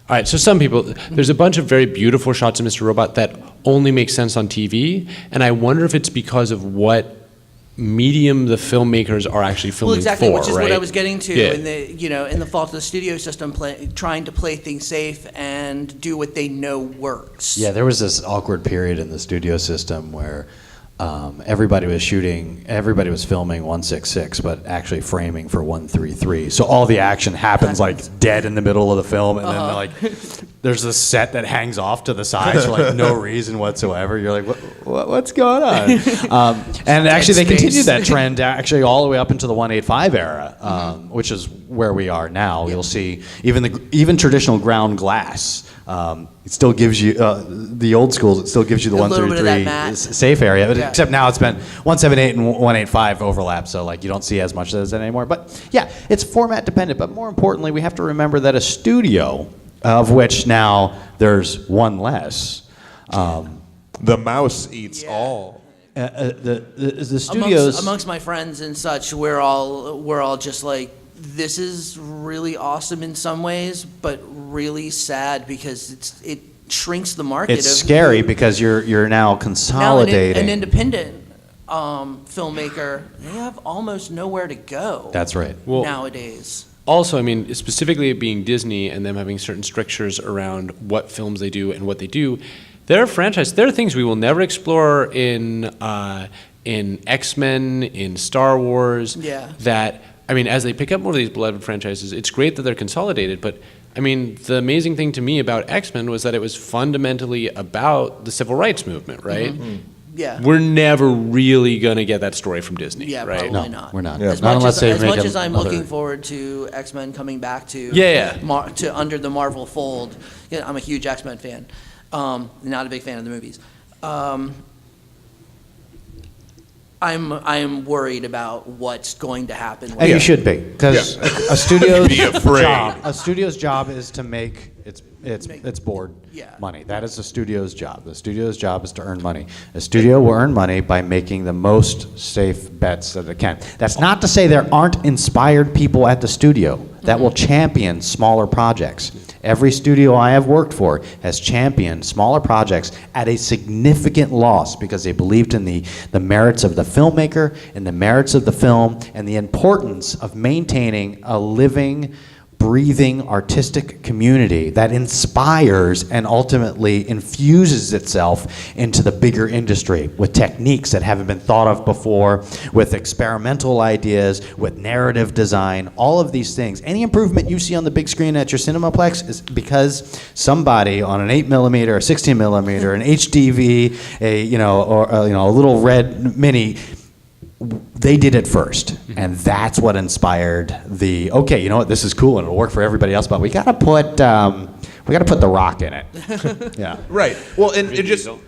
All right, so some people, there's a bunch of very beautiful shots of Mr. Robot that only make sense on TV, and I wonder if it's because of what medium the filmmakers are actually filming Well, exactly, for, which is right? what I was getting to Yeah. in the fault of the studio system, trying to play things safe and do what they know works. Yeah, there was this awkward period in the studio system where everybody was filming 166, but actually framing for 133. So all the action happens like dead in the middle of the film, and then like there's this set that hangs off to the side for like no reason whatsoever. You're like, what's going on? And actually, they continued that trend actually all the way up into the 185 era, which is where we are now. You'll see even traditional ground glass. It still gives you the old schools. It still gives you the A little bit of that 133 matte. safe area, but Yeah. except now it's been 178 and 185 overlap, so like you don't see as much of that anymore. But yeah, it's format dependent. But more importantly, we have to remember that a studio, of which now there's one less, The mouse eats all. the studios. Amongst my friends and such, we're all just like, this is really awesome in some ways, but really sad because it shrinks the market. It's scary because you're now consolidating. Now, an independent filmmaker, they have almost nowhere to go. That's right. Well, nowadays. Also, I mean, specifically it being Disney and them having certain strictures around what films they do and what they do, there are things we will never explore in X-Men, in Star Wars, Yeah. that, I mean, as they pick up more of these beloved franchises, it's great that they're consolidated, but I mean, the amazing thing to me about X-Men was that it was fundamentally about the civil rights movement, right? Yeah, Yeah. we're never really gonna get that story from Disney, Yeah, right? probably No, not. we're not. Yeah. As Not much unless as, they as make much as I'm another- looking forward to X-Men coming back to Yeah. to under the Marvel fold. Yeah, I'm a huge X-Men fan. Not a big fan of the movies. I'm worried about what's going to happen. And you should be, because a studio's Be afraid. job is to make its board Yeah. money. That is the studio's job. The studio's job is to earn money. The studio will earn money by making the most safe bets that it can. That's not to say there aren't inspired people at the studio that will champion smaller projects. Every studio I have worked for has championed smaller projects at a significant loss because they believed in the merits of the filmmaker and the merits of the film and the importance of maintaining a living, breathing artistic community that inspires and ultimately infuses itself into the bigger industry with techniques that haven't been thought of before, with experimental ideas, with narrative design, all of these things. Any improvement you see on the big screen at your Cinemaplex is because somebody on an 8mm, a 16mm, an HDV, a little red mini, they did it first, and that's what inspired the, okay, you know what, this is cool and it'll work for everybody else, but we gotta put the Rock in it. Yeah. Right. Well, and Vin it just Diesel.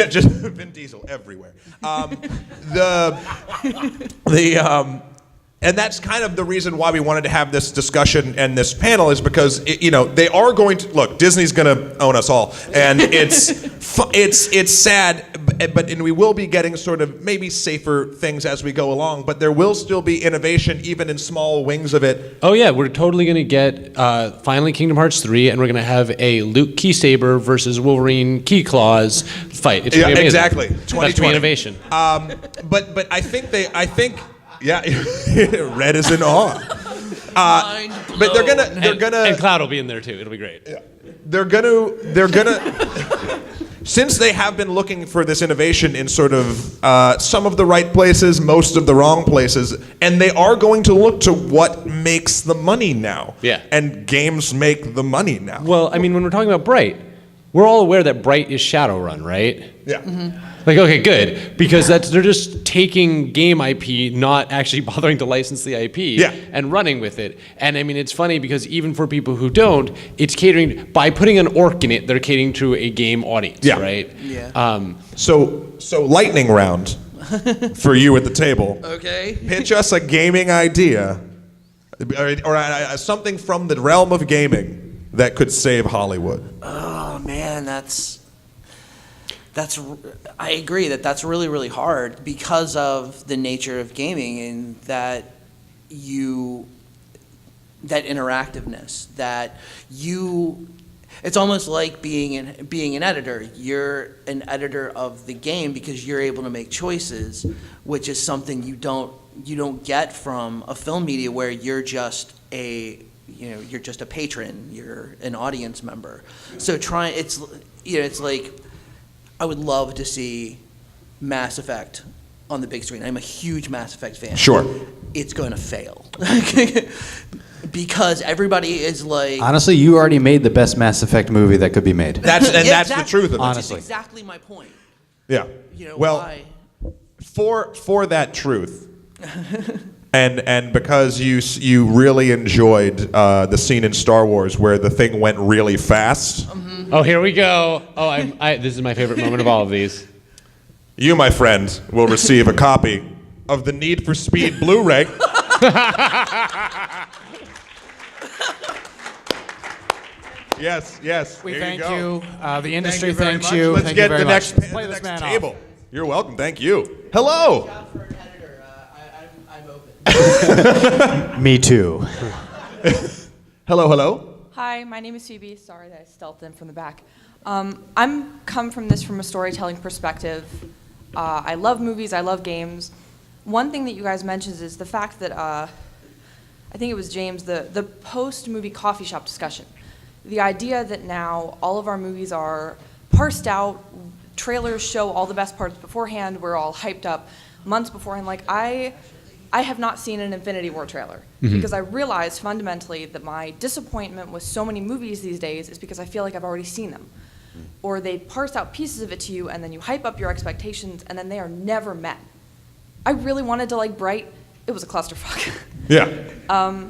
just Vin Diesel everywhere. And that's kind of the reason why we wanted to have this discussion and this panel is because they are going to look. Disney's going to own us all, and it's sad, and we will be getting sort of maybe safer things as we go along, but there will still be innovation even in small wings of it. Oh yeah, we're totally gonna get finally Kingdom Hearts 3, and we're gonna have a Luke Keysaber versus Wolverine Keyclaws fight. It's gonna be amazing. Exactly. That's 2020 innovation. But I think yeah, Red is in awe. Mind But they're blown. gonna And Cloud will be in there too. It'll be great. they're gonna since they have been looking for this innovation in sort of some of the right places, most of the wrong places, and they are going to look to what makes the money now. Yeah. And games make the money now. Well, I mean, when we're talking about Bright, we're all aware that Bright is Shadowrun, right? Yeah. Like, okay, good, because they're just taking game IP, not actually bothering to license the IP, Yeah. and running with it. And I mean, it's funny because even for people who don't, it's catering by putting an orc in it. They're catering to a game audience, Yeah. right? Yeah. So lightning round for you at the table. Okay. Pitch us a gaming idea, or something from the realm of gaming that could save Hollywood. Oh man, I agree that's really, really hard because of the nature of gaming and that interactiveness, it's almost like being an editor. You're an editor of the game because you're able to make choices, which is something you don't get from a film media where you're just a patron, you're an audience member. So it's like I would love to see Mass Effect on the big screen. I'm a huge Mass Effect fan. Sure. It's going to fail. Because everybody is like... Honestly, you already made the best Mass Effect movie that could be made. That's the Exactly. truth of it. Honestly. Which is exactly my point. Yeah. Well, Why? for that truth, and because you really enjoyed the scene in Star Wars where the thing went really fast. Oh, here we go. Oh, this is my favorite moment of all of these. You, my friend, will receive a copy of the Need for Speed Blu-ray. Yes. We here thank go. you. The industry Thank very thanks much. you. Let's Thank get you very the much. next, Play the this next man table. off. You're welcome. Thank you. Hello. For an editor, I'm open. Me too. Hello. Hi, my name is Phoebe. Sorry that I stealthed in from the back. I'm come from this from a storytelling perspective. I love movies. I love games. One thing that you guys mentioned is the fact that I think it was James, the post-movie coffee shop discussion. The idea that now all of our movies are parsed out, trailers show all the best parts beforehand, we're all hyped up months beforehand. Like, I have not seen an Infinity War trailer because I realized fundamentally that my disappointment with so many movies these days is because I feel like I've already seen them. or they parse out pieces of it to you and then you hype up your expectations and then they are never met. I really wanted to like Bright. It was a clusterfuck. Yeah.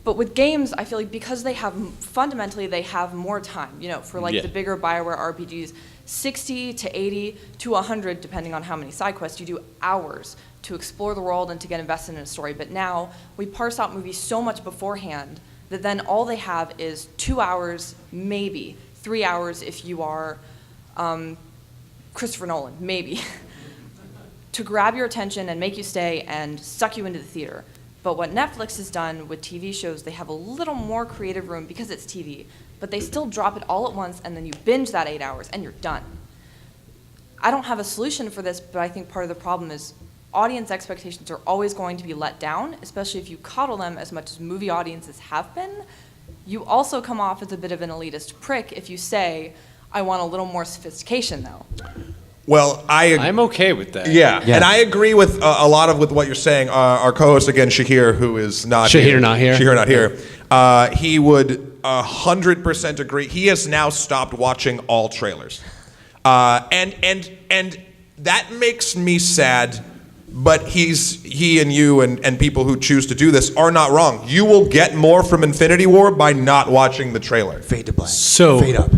But with games, I feel like because they have, fundamentally, they have more time, you know, for like the bigger BioWare RPGs, 60 to 80 to 100, depending on how many side quests, you do hours to explore the world and to get invested in a story. But now, we parse out movies so much beforehand that then all they have is 2 hours, maybe 3 hours if you are Christopher Nolan, maybe, to grab your attention and make you stay and suck you into the theater. But what Netflix has done with TV shows, they have a little more creative room because it's TV, but they still drop it all at once and then you binge that 8 hours and you're done. I don't have a solution for this, but I think part of the problem is audience expectations are always going to be let down, especially if you coddle them as much as movie audiences have been. You also come off as a bit of an elitist prick if you say, I want a little more sophistication though. Well, I'm okay with that. Yeah, and I agree with a lot of with what you're saying. Our co-host again, Shahir, who is not Shahir not here. Shahir not here. He would 100% agree. He has now stopped watching all trailers, and that makes me sad. But he and you and people who choose to do this are not wrong. You will get more from Infinity War by not watching the trailer. Fade to black. So Fade up.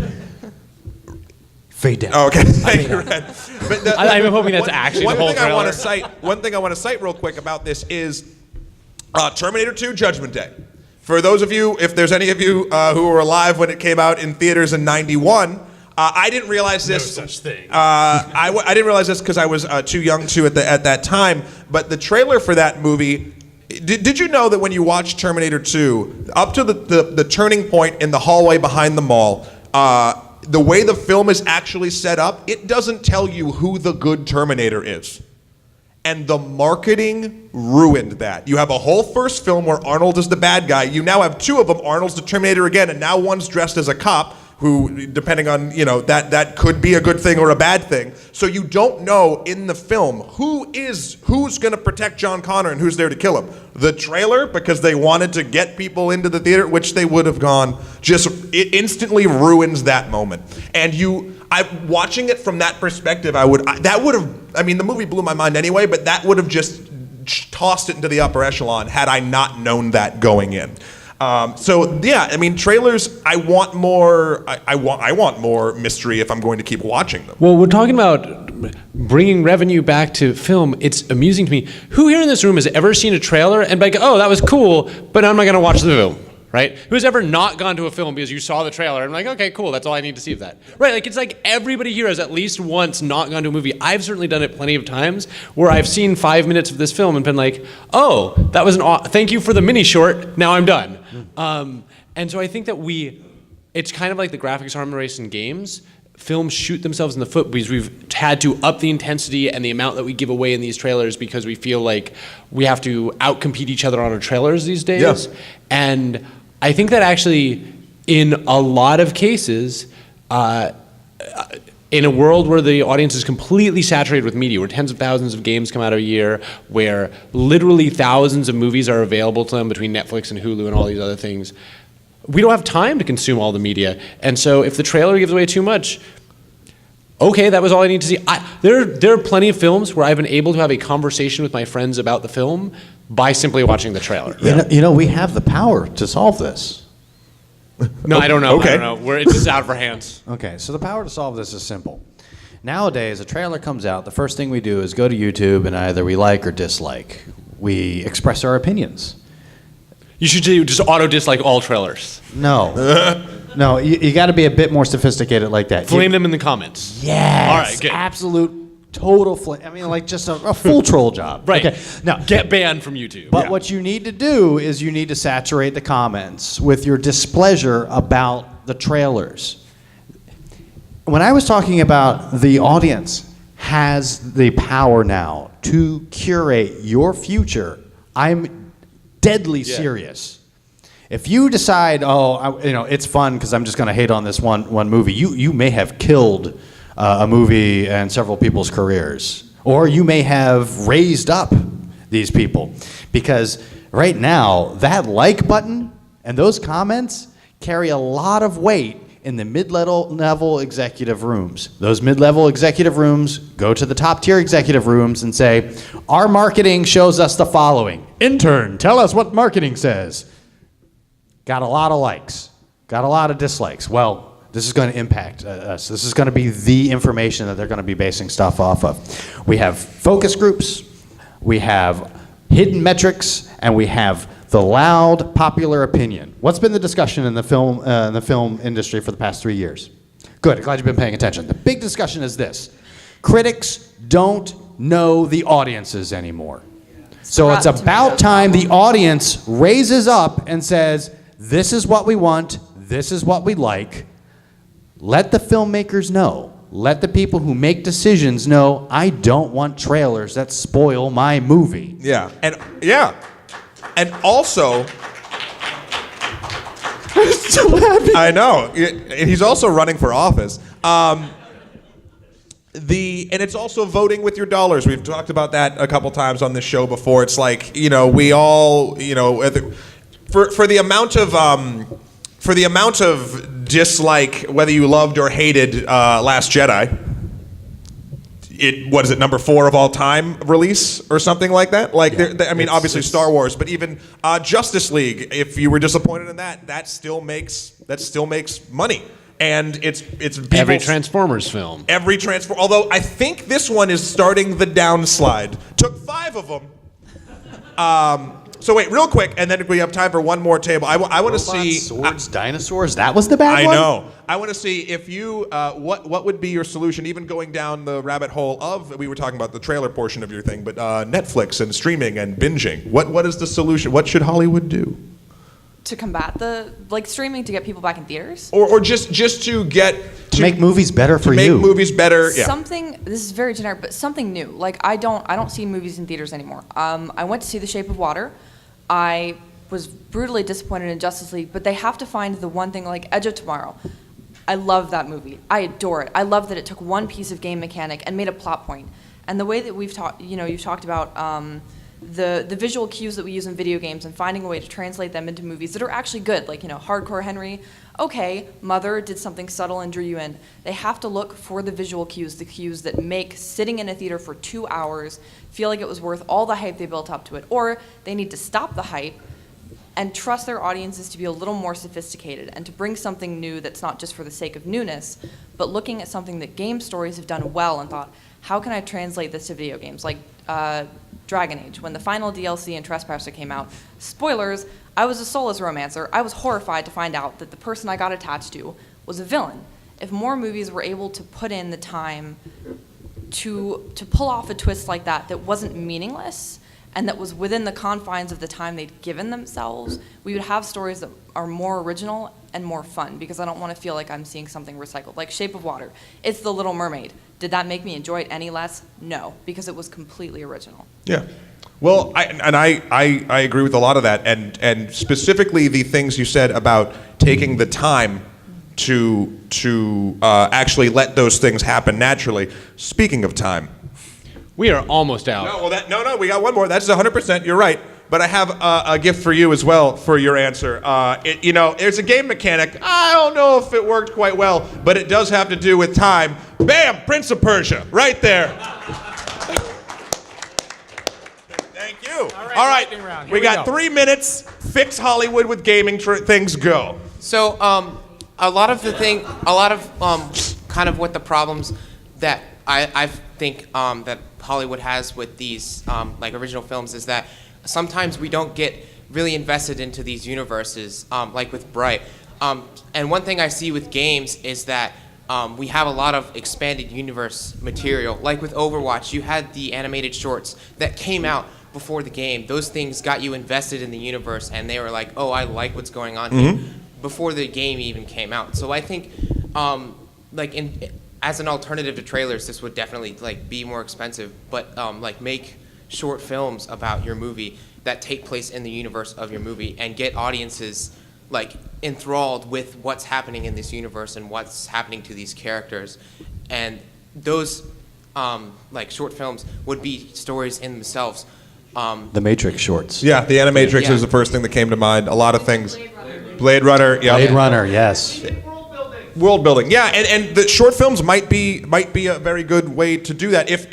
Fade down. Oh, okay, thank you, Red. But I'm hoping that's actually the whole trailer. One thing I want to cite real quick about this is Terminator 2 Judgment Day. For those of you, if there's any of you who were alive when it came out in theaters in '91, I didn't realize this. No such thing. I didn't realize this because I was too young to at that time. But the trailer for that movie. Did you know that when you watch Terminator 2, up to the turning point in the hallway behind the mall, the way the film is actually set up, it doesn't tell you who the good Terminator is. And the marketing ruined that. You have a whole first film where Arnold is the bad guy. You now have two of them. Arnold's the Terminator again, and now one's dressed as a cop who, depending on, that could be a good thing or a bad thing. So you don't know in the film who's going to protect John Connor and who's there to kill him. The trailer, because they wanted to get people into the theater, which they would have gone, it instantly ruins that moment. And watching it from that perspective, the movie blew my mind anyway, but that would have just tossed it into the upper echelon had I not known that going in. Trailers. I want more. I want more mystery if I'm going to keep watching them. Well, we're talking about bringing revenue back to film. It's amusing to me. Who here in this room has ever seen a trailer and be like, oh, that was cool, but I'm not going to watch the film, right? Who's ever not gone to a film because you saw the trailer and like, okay, cool, that's all I need to see of that, right? Like it's like everybody here has at least once not gone to a movie. I've certainly done it plenty of times where I've seen 5 minutes of this film and been like, oh, that was thank you for the mini short. Now I'm done. And so I think that it's kind of like the graphics arms race in games. Films shoot themselves in the foot because we've had to up the intensity and the amount that we give away in these trailers because we feel like we have to outcompete each other on our trailers these days. Yeah. And I think that actually, in a lot of cases, in a world where the audience is completely saturated with media, where tens of thousands of games come out a year, where literally thousands of movies are available to them between Netflix and Hulu and all these other things, we don't have time to consume all the media. And so if the trailer gives away too much, okay, that was all I need to see. There are plenty of films where I've been able to have a conversation with my friends about the film by simply watching the trailer. We have the power to solve this. No, I don't know. Okay. I don't know. It's just out of our hands. Okay, so the power to solve this is simple. Nowadays, a trailer comes out, the first thing we do is go to YouTube and either we like or dislike. We express our opinions. You should just auto-dislike all trailers. No. No, you got to be a bit more sophisticated like that. Flame them in the comments. Yes. All right, good. Absolute, total flame. I mean, like just a full troll job. Right. Okay. Now, get banned from YouTube. But what you need to do is you need to saturate the comments with your displeasure about the trailers. When I was talking about the audience has the power now to curate your future, I'm deadly serious. If you decide, it's fun because I'm just going to hate on this one movie, you may have killed a movie and several people's careers. Or you may have raised up these people. Because right now, that like button and those comments carry a lot of weight in the mid-level executive rooms. Those mid-level executive rooms go to the top-tier executive rooms and say, our marketing shows us the following. Intern, tell us what marketing says. Got a lot of likes. Got a lot of dislikes. Well, this is going to impact us. This is going to be the information that they're going to be basing stuff off of. We have focus groups, we have hidden metrics, and we have the loud popular opinion. What's been the discussion in the film industry for the past 3 years? Good, glad you've been paying attention. The big discussion is this. Critics don't know the audiences anymore. So it's about time the audience raises up and says, this is what we want, this is what we like. Let the filmmakers know. Let the people who make decisions know, I don't want trailers that spoil my movie. Yeah. And also, So happy. I know. He's also running for office. And it's also voting with your dollars. We've talked about that a couple times on this show before. It's like, we all, for the amount of dislike, whether you loved or hated Last Jedi, what is it, number 4 of all time release or something like that? Obviously Star Wars, but even Justice League, if you were disappointed in that still makes money. And it's Every Transformers film. Although I think this one is starting the downslide. Took 5 of them. So wait, real quick, and then we have time for one more table. I want to see Swords, dinosaurs. That was the bad I one. know. I want to see if you what would be your solution, even going down the rabbit hole of, we were talking about the trailer portion of your thing, but Netflix and streaming and binging. What is the solution? What should Hollywood do? To combat streaming to get people back in theaters? Or just to make movies better for you. Make movies better. Yeah. Something, this is very generic, but something new. Like I don't see movies in theaters anymore. I went to see The Shape of Water. I was brutally disappointed in Justice League, but they have to find the one thing, like Edge of Tomorrow. I love that movie. I adore it. I love that it took one piece of game mechanic and made a plot point. And the way that you've talked about the visual cues that we use in video games and finding a way to translate them into movies that are actually good, like, Hardcore Henry. Okay, Mother did something subtle and drew you in. They have to look for the visual cues, the cues that make sitting in a theater for 2 hours feel like it was worth all the hype they built up to it. Or they need to stop the hype and trust their audiences to be a little more sophisticated and to bring something new that's not just for the sake of newness, but looking at something that game stories have done well and thought, how can I translate this to video games? Like Dragon Age, when the final DLC in Trespasser came out, spoilers, I was a soulless romancer. I was horrified to find out that the person I got attached to was a villain. If more movies were able to put in the time to pull off a twist like that wasn't meaningless and that was within the confines of the time they'd given themselves, we would have stories that are more original and more fun, because I don't want to feel like I'm seeing something recycled. Like Shape of Water, it's The Little Mermaid. Did that make me enjoy it any less? No, because it was completely original. Yeah. Well, I agree with a lot of that, and specifically the things you said about taking the time to actually let those things happen naturally. Speaking of time, We are almost out. No, we got one more. That's 100%. You're right. But I have a gift for you as well for your answer. There's a game mechanic. I don't know if it worked quite well, but it does have to do with time. Bam! Prince of Persia, right there. Thank you. All right. We got 3 minutes. Fix Hollywood with gaming things. Go. So a lot of kind of what the problems that I think that Hollywood has with these original films is that sometimes we don't get really invested into these universes, like with Bright. And one thing I see with games is that we have a lot of expanded universe material. Like with Overwatch, you had the animated shorts that came out before the game. Those things got you invested in the universe, and they were like, oh, I like what's going on here, before the game even came out. So I think, as an alternative to trailers, this would definitely be more expensive, but make short films about your movie that take place in the universe of your movie and get audiences enthralled with what's happening in this universe and what's happening to these characters. And those short films would be stories in themselves. The Matrix shorts. Yeah, the Animatrix is the first thing that came to mind. A lot of things. Blade Runner. Yeah. Blade Runner, yes. World building, yeah, and the short films might be a very good way to do that. If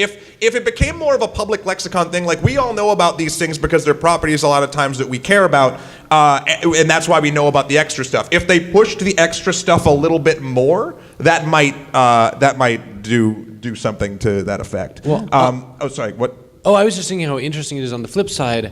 it became more of a public lexicon thing, like we all know about these things because they're properties a lot of times that we care about, and that's why we know about the extra stuff. If they pushed the extra stuff a little bit more, that might do something to that effect. Well, oh, sorry, what? Oh, I was just thinking how interesting it is on the flip side.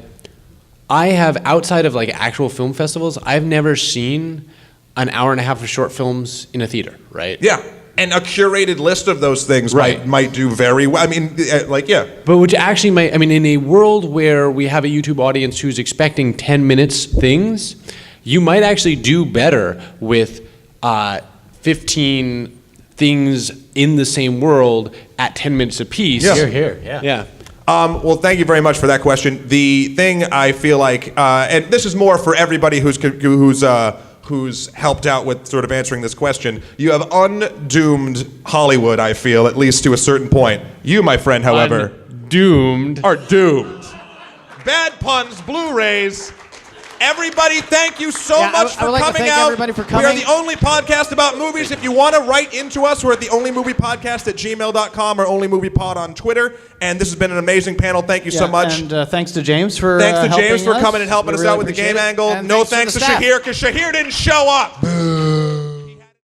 I have, outside of like actual film festivals, I've never seen an hour and a half of short films in a theater, right? Yeah, and a curated list of those things Right. might do very well. I mean, yeah. But which actually might, I mean, in a world where we have a YouTube audience who's expecting 10 minutes things, you might actually do better with 15 things in the same world at 10 minutes apiece. Yeah. Here, yeah. Yeah. Well, thank you very much for that question. The thing I feel like, and this is more for everybody who's helped out with sort of answering this question. You have undoomed Hollywood, I feel, at least to a certain point. You, my friend, however, Doomed. are doomed. Bad puns, Blu-rays. Everybody, thank you so Yeah, much I would for like to coming thank out. everybody for We are coming. the only podcast about movies. If you want to write into us, we're at the onlymoviepodcast@gmail.com or onlymoviepod on Twitter. And this has been an amazing panel. Thank you so much. And thanks to James for Thanks to helping James for us. coming and helping We us really out with the appreciate game it. angle. And No thanks thanks to to the staff. Shahir, because Shahir didn't show up.